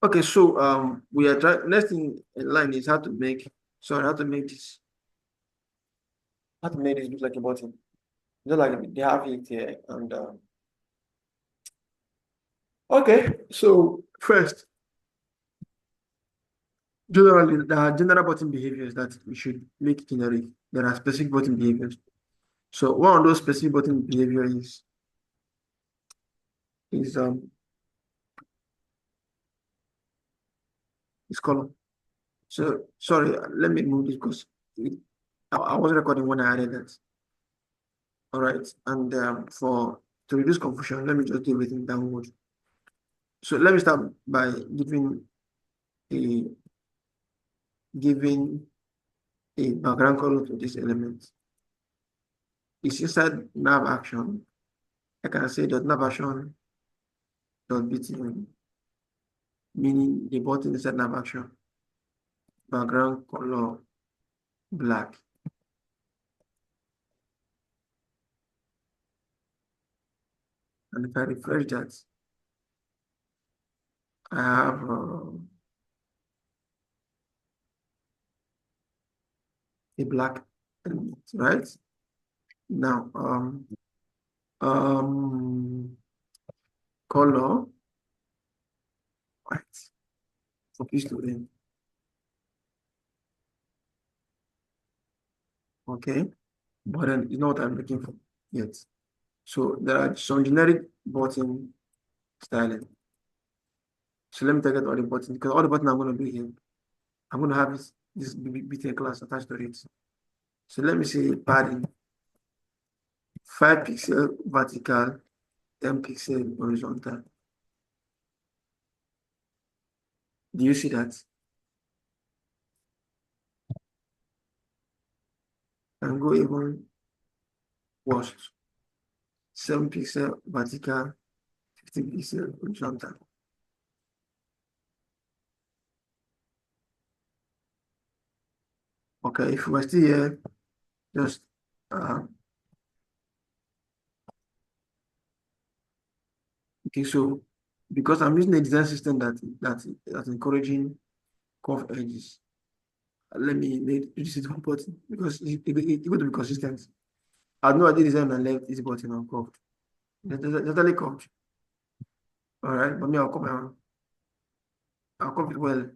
Okay, so we are trying. Next thing in line is how to make. Sorry, how to make this look like a button. Just like they have it here, and okay. So first, generally, there are general button behaviors that we should make generic. There are specific button behaviors. So one of those specific button behavior is um is color. So sorry, let me move this because I was recording when I added that. All right, and for to reduce confusion, let me just do everything downward. So let me start by a giving a background color to this element. It's inside nav action. I can say that nav action dot btn, meaning the button inside nav action, background color black. And if I refresh that, I have a black element, right? Now, color white for each student. Okay, but then you know what I'm looking for yet. So there are some generic button styling. So let me target all the buttons because all the buttons I'm going to do here, I'm going to have this BTN class attached to it. So let me say padding 5 pixel vertical, 10 pixel horizontal. Do you see that? And go even worse. 7 pixel vertical, 15 pixel horizontal. Okay, if we're still here, just okay. So because I'm using a design system that's encouraging curved edges, let me make this is one button because it going to be consistent. I know I did design and left this button on curved. Totally curved. All right, but me I'll curve it well.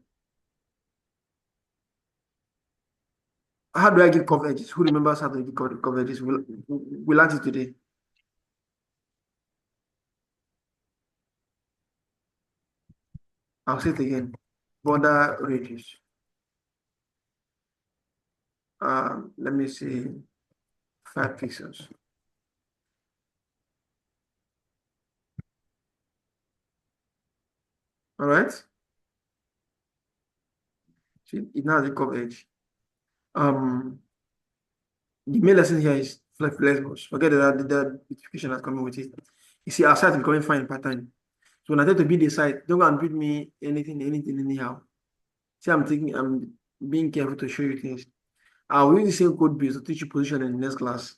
How do I give curved edges? Who remembers how to give curved edges? We learned it today. I'll say it again. Border radius. Let me see, 5 pixels. All right. See, it now has a curved edge. The main lesson here is flexible. Forget the beautification that's coming with it. You see, our site is becoming fine pattern. So when I try to build the site, don't go and build me anything, anyhow. See, I'm being careful to show you things. I will use the same code base to teach you position in the next class.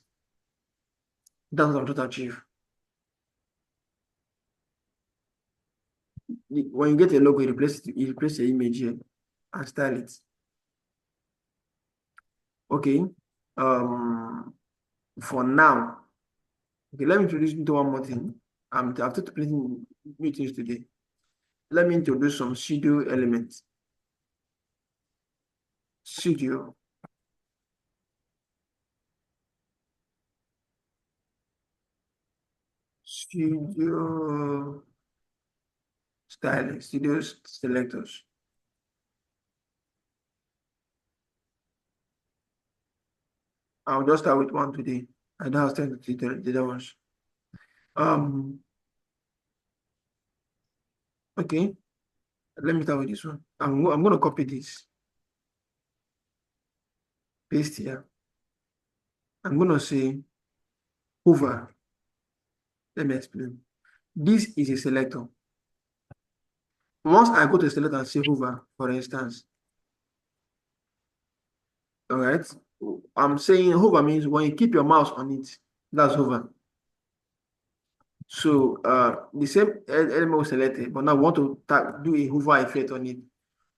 That's what I'm trying to achieve. When you get a logo, you replace your image here and style it. Okay. For now, okay, let me introduce you to one more thing. After printing new things today, let me introduce some pseudo elements. Pseudo. Pseudo styling, pseudo selectors. I'll just start with one today. I don't have time to do the other ones. Um, okay, let me start with this one. I'm gonna copy this, paste here. I'm gonna say hover. Let me explain. This is a selector. Once I go to selector and say hover, for instance, all right, I'm saying hover means when you keep your mouse on it, that's hover. So the same element was selected, but now we want to do a hover effect on it.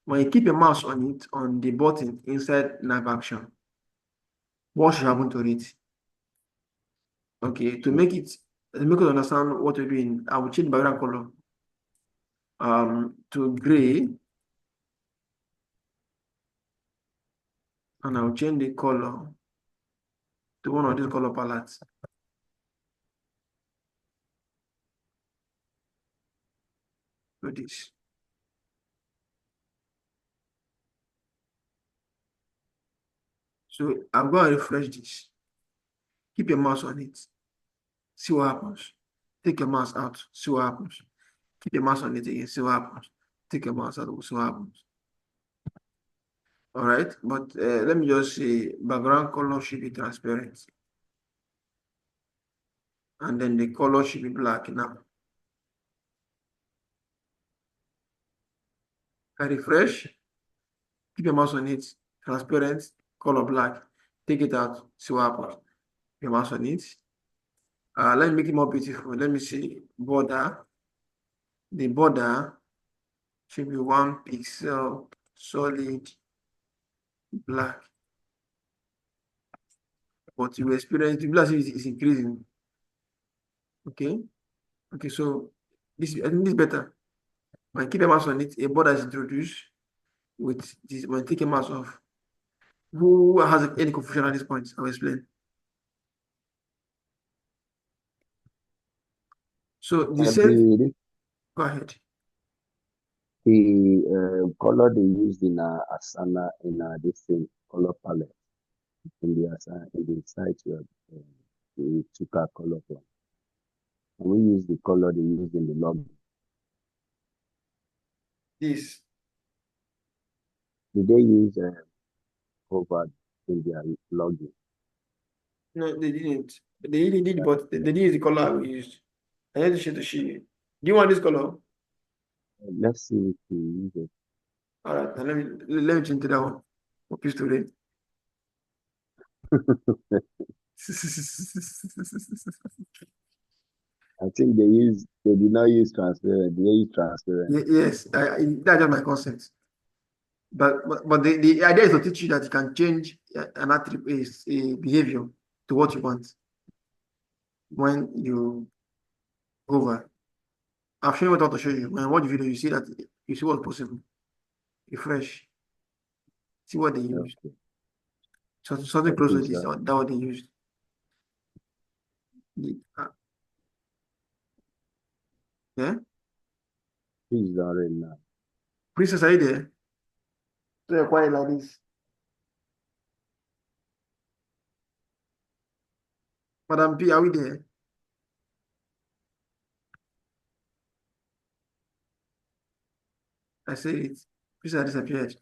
When you keep a mouse on it, on the button inside nav action, what should happen to it? Okay, to make us understand what we're doing, I will change the background color to gray, and I'll change the color to one of these color palettes. Do this. So I'm going to refresh this. Keep your mouse on it. See what happens. Take your mouse out. See what happens. Keep your mouse on it again. See what happens. Take your mouse out. See what happens. All right. But let me just say background color should be transparent. And then the color should be black now. I refresh. Keep your mouse on it. Transparent. Color black. Take it out. See what happens. Keep your mouse on it. Let me make it more beautiful. Let me see border. The border should be 1 pixel solid black. But you experience the black is increasing. Okay. Okay, so this I think this is better. When I keep a mouse on it, a border is introduced with this. When I take a mouse off, who has any confusion at this point? I'll explain. So the same, The go ahead. color they used in Asana in this thing color palette in the Asana in the site where we took our color from. And we use the color they used in the login. This. Did they use cover in their login? No, they didn't. They did, but they didn't use the color we used. I had to show to show you. Do you want this color? Let's see if we use it. All right, now let me change to that one. Okay, student. I think they did not use transparent. They use transparent. Yes, that's just my concept. But the idea is to teach you that you can change an attribute, a behavior to what you want when you hover. I've shown you what I want to show you. When you watch the video, you see that you see what's possible. Refresh. See what they used. Okay. So something close to Please, this, that what they used. Yeah. please don't read now. Princess, are you there? So you're quiet like this. Madam P, are we there? I say it. Princess disappeared.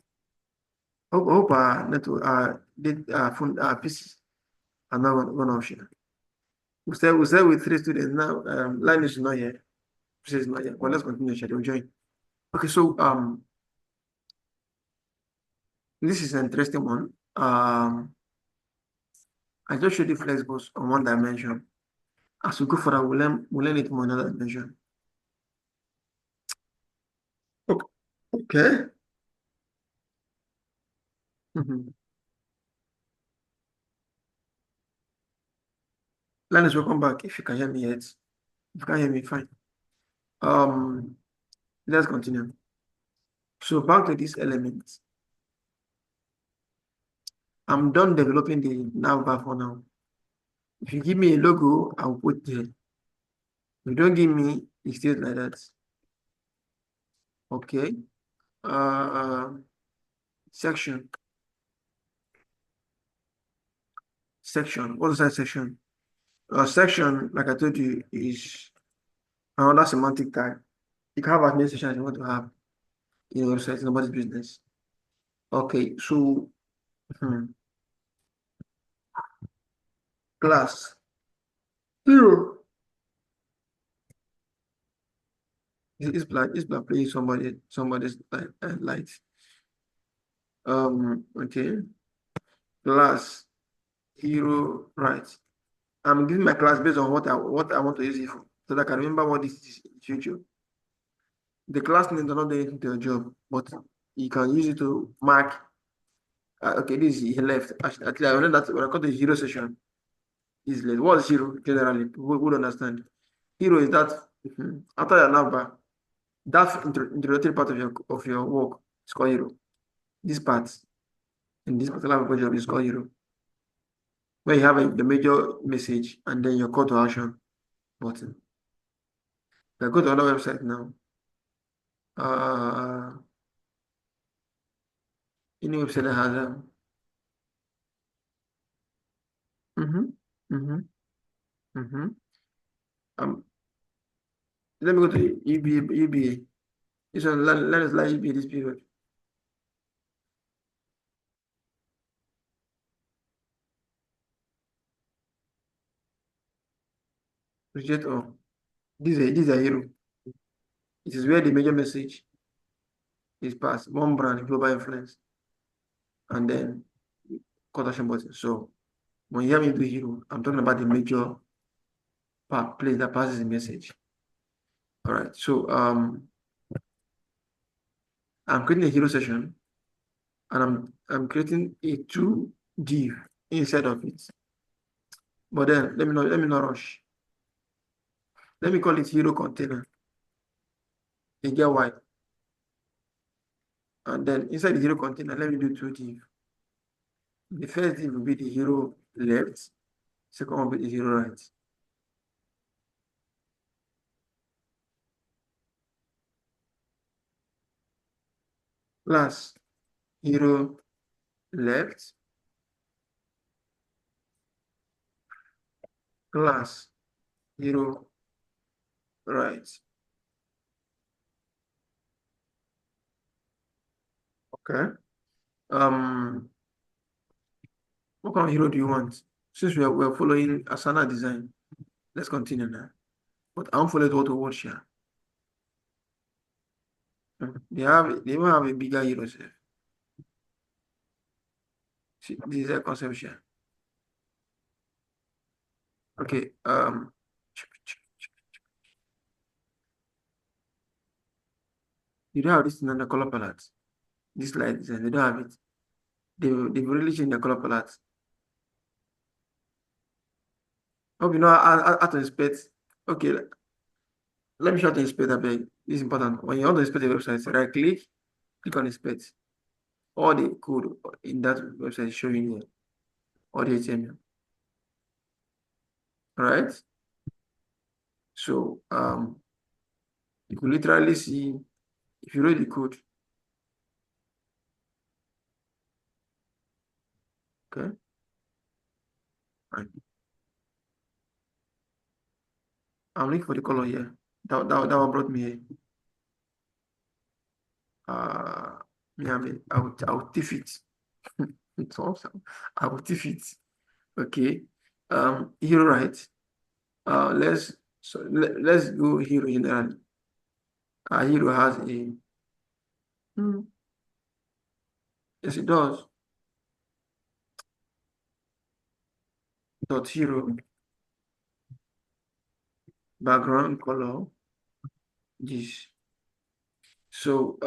Hope network did phone pieces are not one option. We stay with 3 students now. Line is not here. Princess is not here. But let's continue. Shall we join? Okay, so this is an interesting one. I just showed you flexibles on one dimension. As we go further, we'll learn it more in another dimension. Okay. Mhm. Linus, welcome back. If you can hear me yet. If you can hear me, fine. Um, let's continue. So back to this element. I'm done developing the nav bar for now. If you give me a logo, I'll put there. If you don't give me, it stays like that. Okay. Uh, section. Section. What is that section? Section, like I told you, is another semantic tag. You can have as many sections as you want to have in your website, nobody's business. Okay, so class zero. It's black playing somebody's light. Okay. Class hero, right. I'm giving my class based on what I want to use it for. so that I can remember what this is in the future. The class names are not doing anything to your job, but you can use it to mark. Okay, this is he left. Actually, I learned that when I got the hero session, he's left. What's hero generally? People would understand. Hero is that after your number, that introductory part of your work is called hero. This part in this particular job is called hero. Where you have the major message and then your call to action button. I go to another website now. Any website that has mm-hmm, mm-hmm, mm-hmm. Um, let me go to EBA. This one, let us like EBA this period. Reject all. This is a hero. It is where the major message is passed. One brand, global influence, and then call to action button. So when you hear me do hero, I'm talking about the major place that passes the message. All right. So I'm creating a hero session, and I'm creating a two div inside of it. But then let me not rush. Let me call it hero container. You get why? And then inside the hero container, let me do two div. The first div will be the hero left. Second one will be the hero right. Class hero left. Class hero right. Okay. Um, what kind of hero do you want? Since we're following Asana design, let's continue now. But I don't follow it auto watch here. They even have a bigger hero set. See, this is a concept here. Okay. You don't have this in the color palette. This light design, they don't have it. They've really changed the color palette. Hope you know how to inspect. Okay, let me show you how to inspect that bag. This is important. When you want to inspect the website, right click on inspect. All the code in that website is showing here. All the HTML. All right. So you could literally see if you read the code. Okay. Right. I'm looking for the color here. That one brought me here. Uh, yeah, I will tiff it. It's awesome. I will tiff it. Okay. Hero right. Let's go hero generally. Hero has a yes it does. Dot hero background color this. So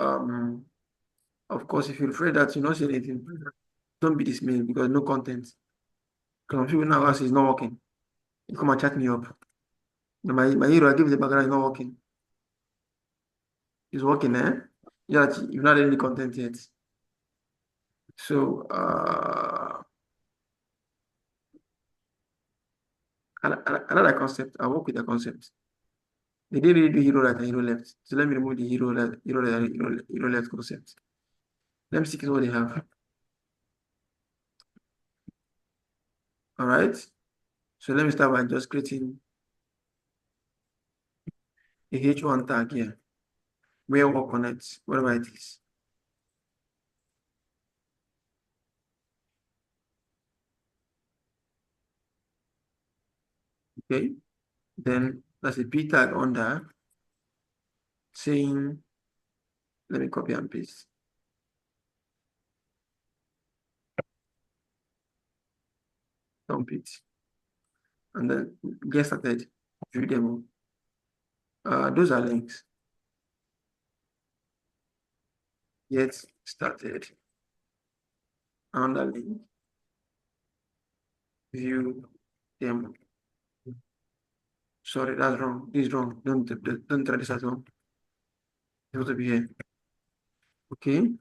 of course if you refresh that you not see anything, don't be dismayed because no content. Because some people now ask it's not working. You come and chat me up. My hero I give the background is not working. It's working, eh? Yeah, you've not any content yet. So another concept, I work with the concept. They didn't really do hero right and hero left. So let me remove the hero left, hero left concept. Let me see what they have. All right. So let me start by just creating a H1 tag here where work connects, whatever it is. Okay. Then there's a P tag under saying, let me copy and paste. Dump it. And then get started. View demo. Those are links. Get started. Another link. View them. Sorry, that's wrong. This is wrong. Don't try this at home. It's supposed to be here. Okay.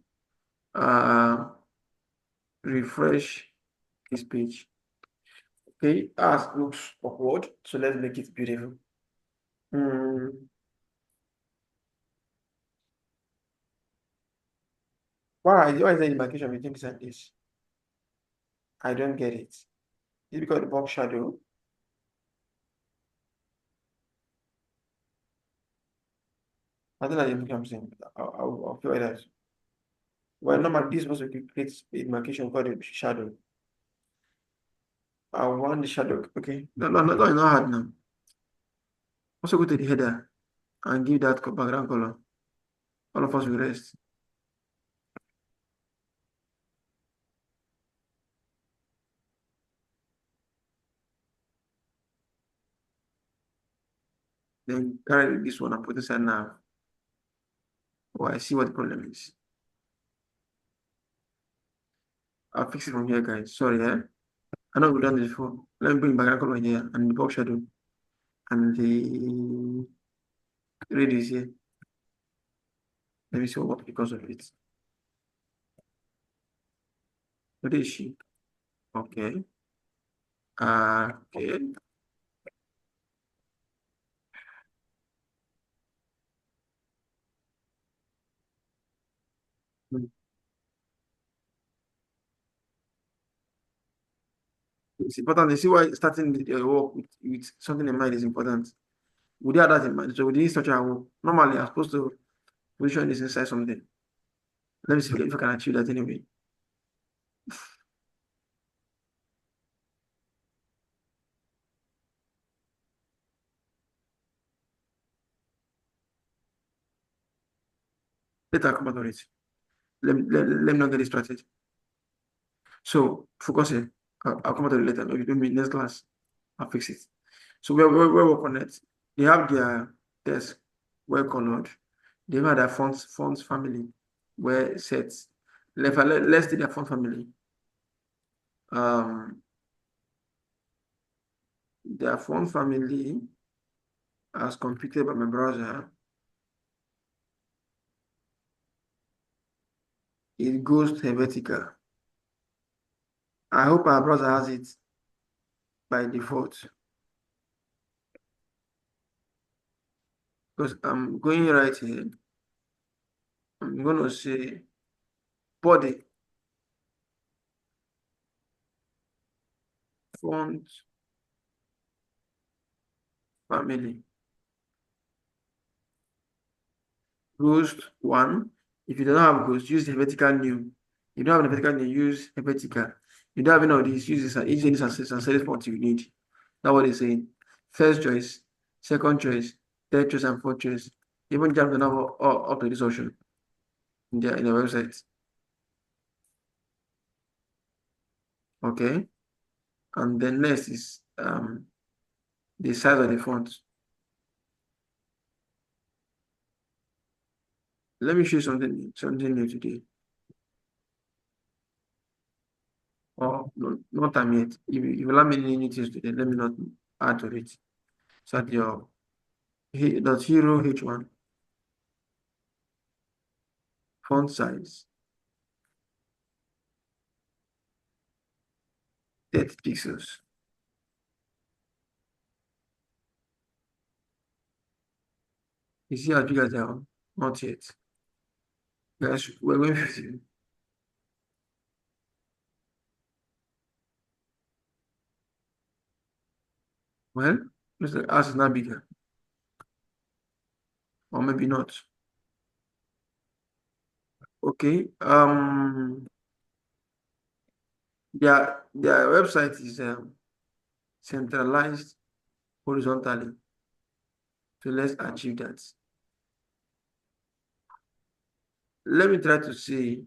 Uh, refresh this page. Okay, as looks awkward, so let's make it beautiful. Hmm. Why is there demarcation between this and this? I don't get it. Is it because the box shadow? I don't know what I'm saying. I'll figure it out. Well, normally this was to create a demarcation called the shadow. I want the shadow. Okay. No, it's not hard now. Also go to the header and give that background color. All of us will rest. Then carry this one and put inside now. Oh, I see what the problem is. I'll fix it from here, guys. Sorry, eh? I know we've done this before. Let me bring background color here and the box shadow and the radius here. Let me see what because of it. What is she? Okay. Okay. Hmm. It's important. You see why starting the work with something in mind is important. We do have that in mind. So we did such a work. Normally, I'm supposed to position this inside something. Let me see if I can achieve that anyway. Later, I'll come back on it. Let me not get distracted. So focus here. I'll come back to it later. Maybe next class. I'll fix it. So we work on it. They have their desk well colored. They have their fonts family where sets. Let's do their font family. Um, their font family as computed by my browser, it goes to vertical. I hope our browser has it by default because I'm going right here. I'm going to say body font family ghost one. If you don't have ghost, use the vertical new. You don't have the vertical new, use a vertical. You don't have any of these, use this each this and select what you need. That's what it's saying. First choice, second choice, third choice, and fourth choice. Even jump the number up to this option in the website. Okay. And then next is the size of the font. Let me show you something new today. Oh, no, not time yet. If you allow me any things today, let me not add to it. So that your hero H1 font size 30 pixels. You see how big as they are? Not yet. Guys, we're going 50. Well, looks like ours is not bigger, or maybe not. Okay. Their website is centralized horizontally. So let's achieve that. Let me try to see.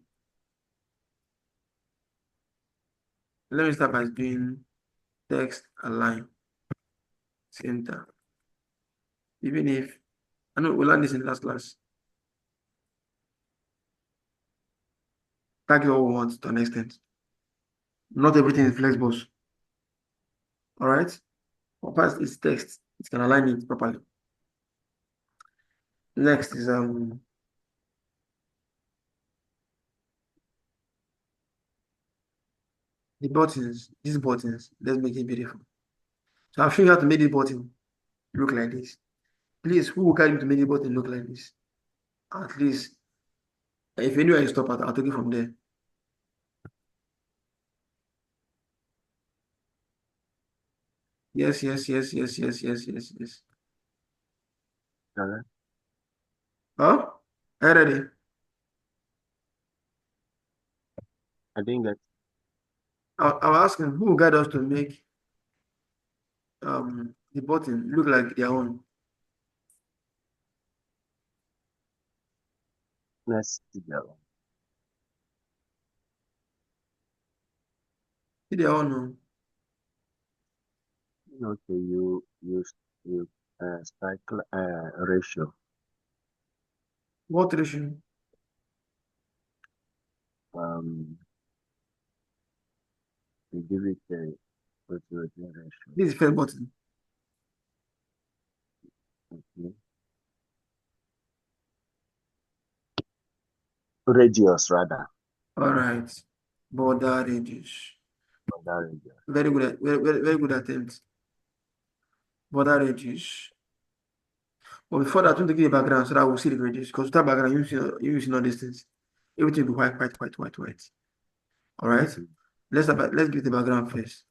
Let me start by doing text align center. Even if I know we learned this in the last class. Tag is what we want to an extent. Not everything is flexbox. All right. Past is text. It can align it properly. Next is the buttons. These buttons. Let's make it beautiful. So I'll show you how to make this button look like this. Please, who will guide me to make the button look like this? At least, if anywhere you stop at, I'll take it from there. Yes, yes, yes, yes, yes, yes, yes, yes. Okay. Huh? Are you ready? I think that I'll ask him who will guide us to make the button look like their own. let's see that one. Their own. Oh. Okay, you cycle ratio. What ratio? Um, you give it a ratio. This is the first button. Okay. Radius rather. All right. Border radius. That radius. Very good. Very good attempt. Border radius. But before that, I want to give a background so that we'll see the radius. Because without background, you see no distance. Everything will be white, white, white, white, white. All right. Okay. Let's give the background first.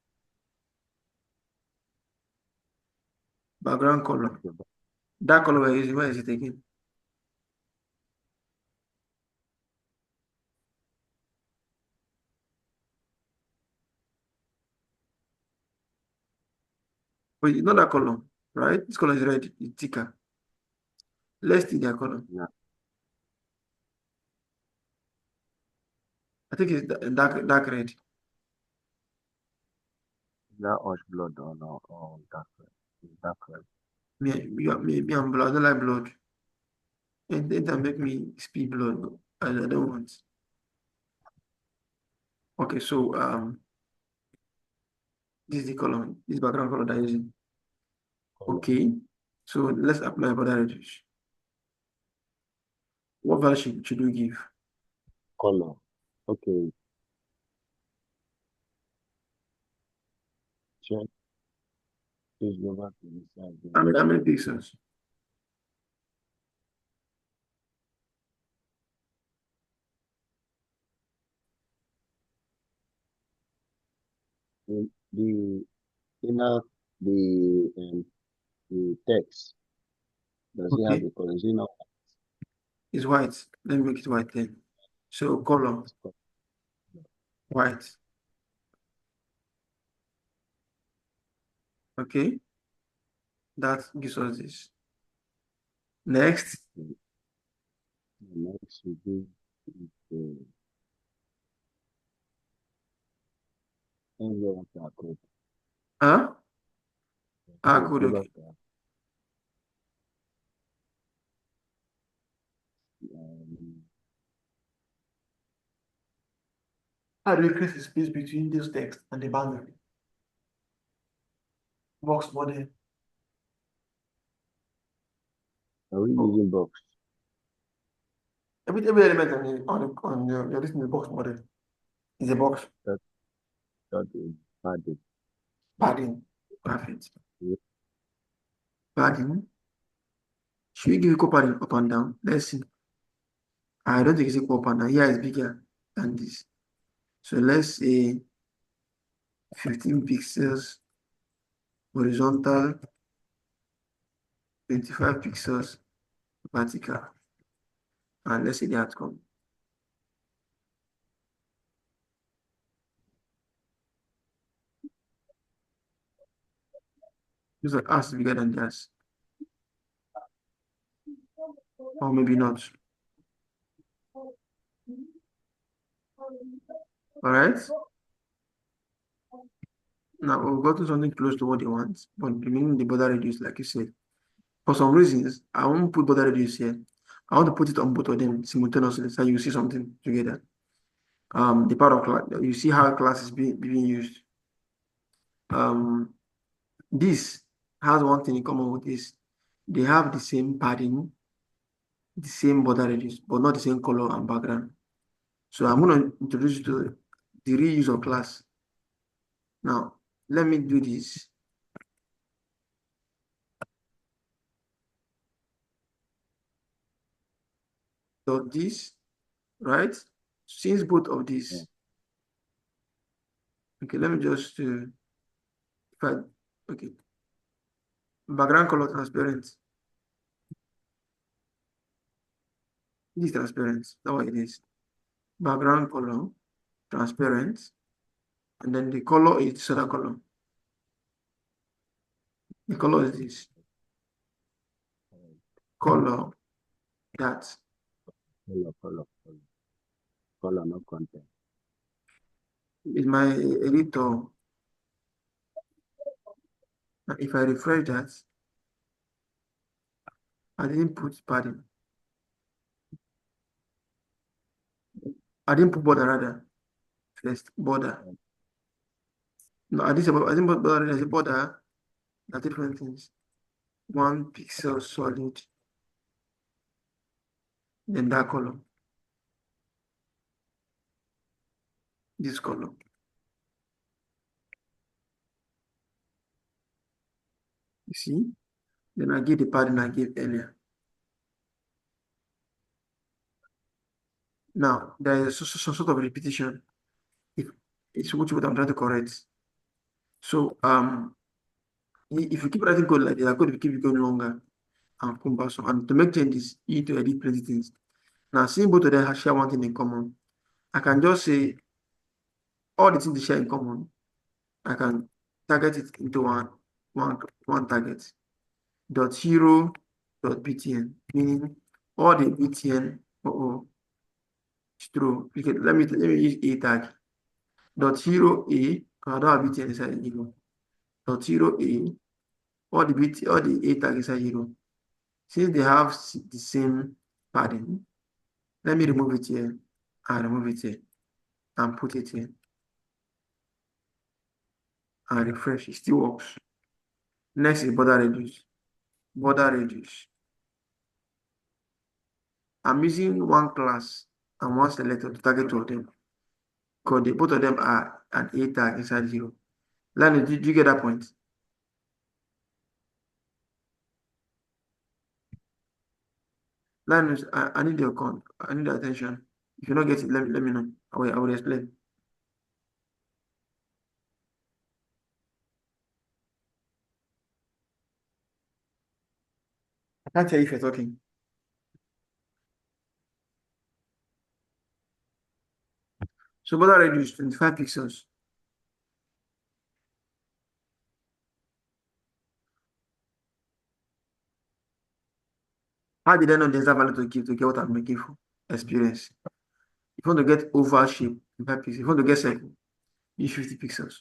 Background color. Okay. That color we're using, where is it again? But it's not that color, right? This color is red. It's thicker. Let's see their color. Yeah. I think it's dark red. That orange blood or no or dark red. Dark red. Me, I'm blood. I don't like blood. It that make me speed blood. I don't want. Okay, so this is the color, this background color that I'm using. Color. Okay, so let's apply border radius. What value should we give? Color. Okay. Check. Please go back to the side. How many pixels? The inner the text does it have Okay, a color? Is it not it's white. Let me make it white then. So color white. Okay, that gives us this. Next, the next we do the envelope code. huh? Ah, So good. give us Okay. that. Um, How do we increase the space between this text and the boundary? Box model. are we Oh, using box? every element on your this is the box model is a box That that is padded. padding. Perfect. Padding. Should we give equal padding up and down? Let's see. I don't think it's equal up and down. Here is bigger than this. So let's say 15 pixels horizontal, 25 pixels vertical. And let's see the outcome. Looks like ours is bigger than theirs. Or maybe not. All right. Now we've gotten something close to what they want, but the meaning the border radius, like you said. For some reasons, I won't put border radius here. I want to put it on both of them simultaneously so you see something together. The part of class, you see how class is being used. Um, this has one thing in common with this. They have the same padding, the same border radius, but not the same color and background. So I'm going to introduce you to the reuse of class. Now, let me do this. So this, right? Since both of yeah, these, okay, let me just, if I, okay, background color transparent. This is transparent. That's what it is. Background color transparent, and then the color is this other color. The color is this color that color, no content. is my editor. Now, if I refresh that, I didn't put padding. I didn't put border rather. First border. No, I didn't put border. There's a border. Are different things. 1 pixel solid. Then that color. This color. You see? Then I give the padding I gave earlier. Now there is some sort of repetition. If it's what I'm trying to correct. So if you keep writing code like this, the code will keep going longer and cumbersome. And to make changes, you need to edit plenty things. Now, seeing both of them share one thing in common, I can just say all the things they share in common. I can target it into one target. Dot hero dot btn, meaning all the btn. It's true. Okay, let me use a tag. Dot hero a, because I don't have btn inside hero. Dot hero a, all the a tag inside hero. Since they have the same padding, let me remove it here and remove it here and put it here and refresh. It still works. Next is border radius. Border radius. I'm using one class and one selector to target two of them because both of them are an A tag inside zero. Lana, did you get that point? Linus, I need your I need your attention. If you don't get it, let me know. I will explain. I can't hear if you're talking. So border radius 25 pixels. How did I know there's that value to give to get what I'm making for? Experience. If you want to get oval shape, 25 pixels. If you want to get circle, use 50 pixels.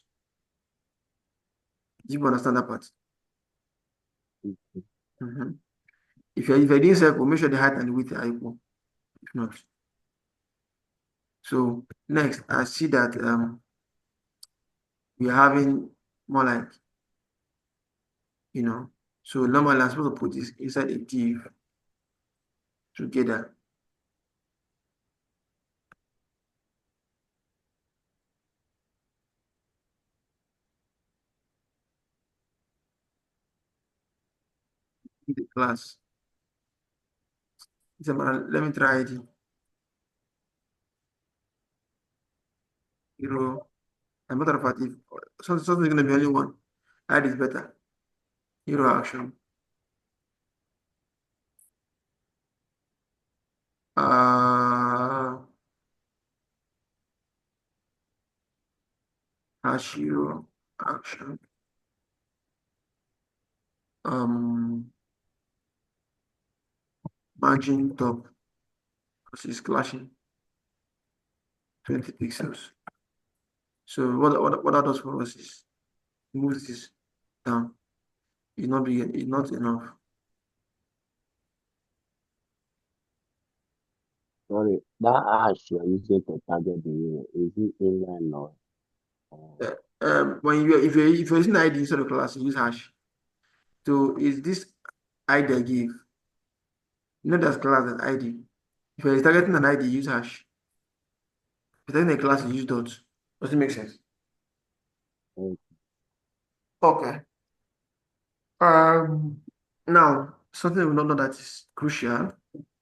Do you understand that part? Mhm. If you're doing circle, make sure the height and the width are equal. If not. So next, I see that we're having more like, you know, so normally I'm supposed to put this inside a div together. In the class. Let me try it. Hero. A matter of fact, if something's going to be only one, add is better. Hero action. Uh, Hash hero action. Um, Margin top because it's clashing 20 pixels. So what that does for us is move this down. It's not enough. Sorry, that hash you're using to target the hero, is it inline or When if you're using ID instead of class, you use hash. So is this ID I give? Not as class as ID. If you're targeting an ID, use hash. If you're targeting a class, you use dot. Does it make sense? or Okay. Um, Now something we don't know that is crucial.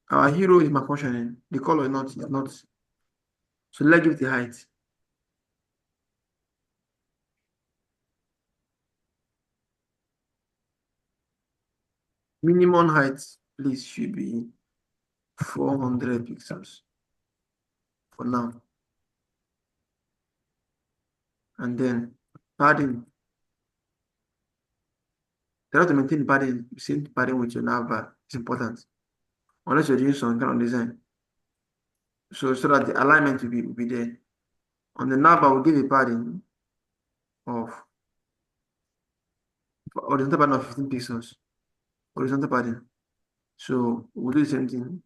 Our hero is malfunctioning. The color is not. So let's give it the height. Minimum height, please, should be 400 pixels for now. And then padding. Try to maintain padding, same padding with your navbar. It's important. Unless you're doing some kind of design. So that the alignment will be there. On the navbar, we'll give a padding of horizontal padding of 15 pixels. Horizontal padding. So we'll do the same thing.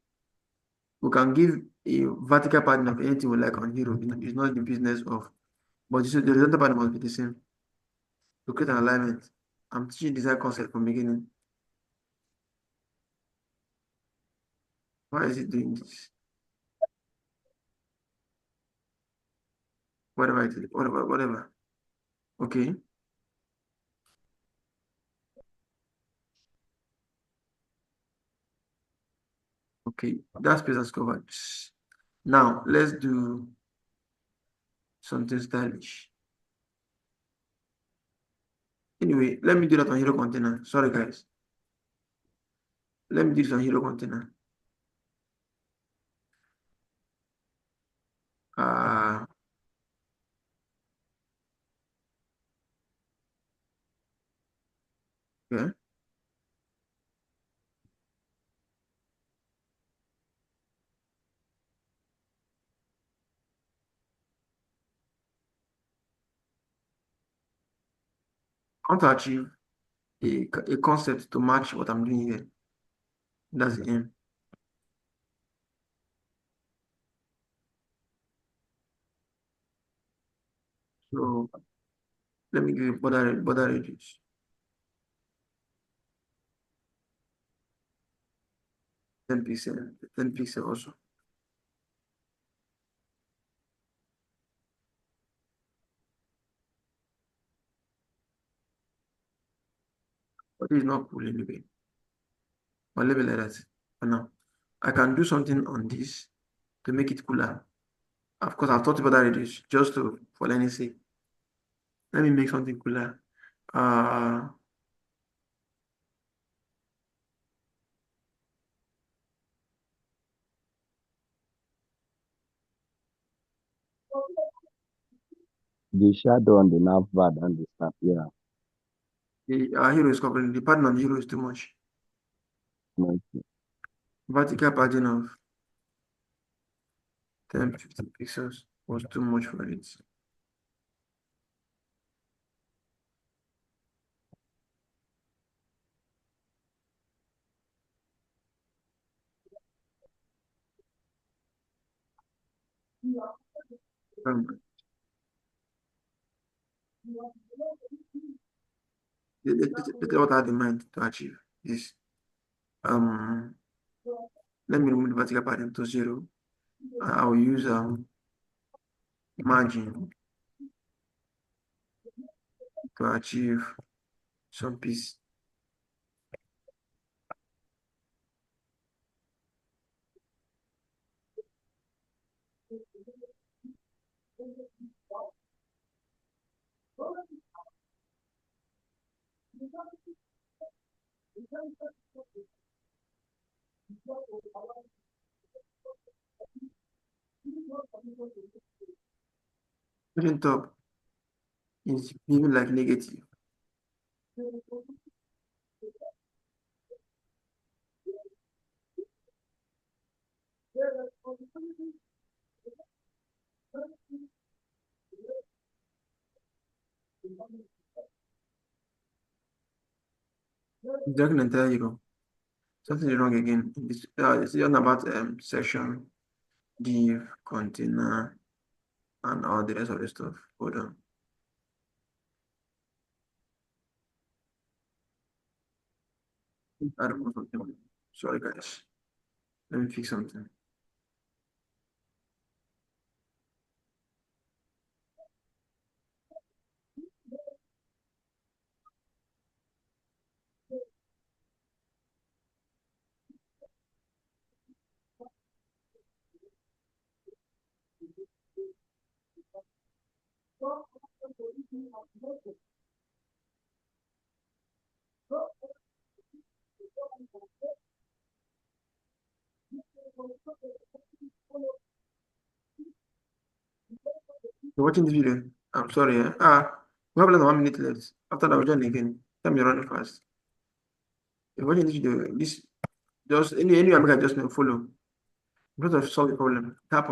We can give a vertical pattern of anything we like on hero. It's not the business of, but the horizontal pattern must be the same to create an alignment. I'm teaching design concept from beginning. Why is it doing this? Whatever it is, whatever. Okay, okay, that space has covered. Now let's do something stylish. Anyway, let me do that on hero container. Sorry guys. Let me do this on hero container. Uh yeah. I want to achieve a concept to match what I'm doing here. That's the aim. So let me give you border radius. 10 pixel, 10 pixel also. But it's not cool anyway. But leave it like that for now. I can do something on this to make it cooler. Of course, I've thought about that radius just to for learning sake. Let me make something cooler. Uh the shadow on the navbar and the disappear. the our hero is covering the pattern on the hero is too much. Like, Vertical pattern of 10, 50 pixels was too much for it. Um, what I had in mind to achieve is um let me remove the vertical pattern to 0. I will use margin to achieve some piece. Putting top is even like negative. Dragging entire hero. Something is wrong again. It's just about section. div, container, and all the rest of the stuff. Hold on. I don't know something. Sorry, guys. Let me fix something. You're watching this video. I'm sorry. We have less than 1 minute left. After that, we'll join again. Time you're running fast. You're watching this video. This just any make adjustment follow. Because of solve the problem. It happens.